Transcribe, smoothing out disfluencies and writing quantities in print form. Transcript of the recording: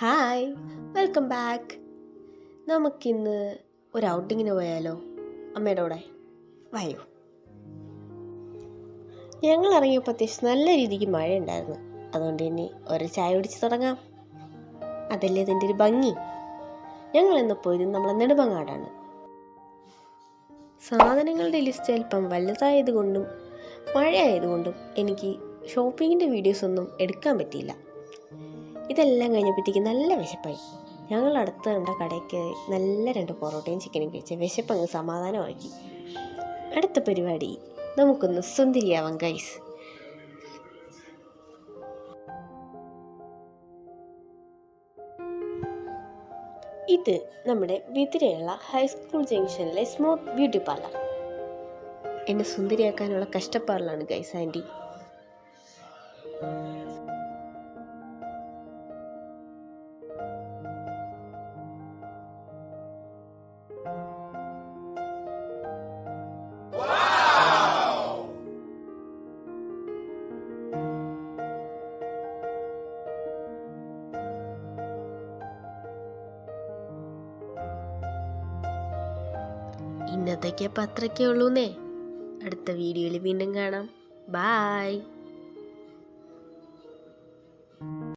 Hi, welcome back. നമുക്കിന്ന് ഒരു ഔട്ടിങ്ങിന് പോയാലോ? അമ്മയുടെ കൂടെ വായോ. ഞങ്ങൾ ഇറങ്ങിയപ്പോൾ അത്യാവശ്യം നല്ല രീതിക്ക് മഴ ഉണ്ടായിരുന്നു. അതുകൊണ്ട് ഇനി ഒരു ചായ കുടിച്ച് തുടങ്ങാം. അതല്ലേ ഇതിൻ്റെ ഒരു ഭംഗി. ഞങ്ങൾ ഇന്ന് പോയത് നമ്മളെ നെടുമങ്ങാടാണ്. സാധനങ്ങളുടെ ലിസ്റ്റ് അല്പം വലുതായതുകൊണ്ടും മഴയായതുകൊണ്ടും എനിക്ക് ഷോപ്പിങ്ങിൻ്റെ വീഡിയോസൊന്നും എടുക്കാൻ പറ്റിയില്ല. ഇതെല്ലാം കഴിഞ്ഞപ്പോഴത്തേക്ക് നല്ല വിശപ്പായി. ഞങ്ങൾ അടുത്ത് കണ്ട കടയ്ക്ക് നല്ല 2 പൊറോട്ടയും ചിക്കനും കഴിച്ച് വിശപ്പങ്ങ് സമാധാനമാക്കി. അടുത്ത പരിപാടി നമുക്കൊന്ന് സുന്ദരിയാവാം ഗൈസ്. ഇത് നമ്മുടെ വിതിരയുള്ള ഹൈസ്കൂൾ ജംഗ്ഷനിലെ സ്മൂത്ത് ബ്യൂട്ടി പാർലർ. എന്നെ സുന്ദരിയാക്കാനുള്ള കഷ്ടപ്പാടിലാണ് ഗൈസ് ആൻറ്റി. ഇന്നത്തേക്ക് അപ്പം അത്രയ്ക്കേ ഉള്ളൂന്നേ. അടുത്ത വീഡിയോയിൽ വീണ്ടും കാണാം. ബായ്.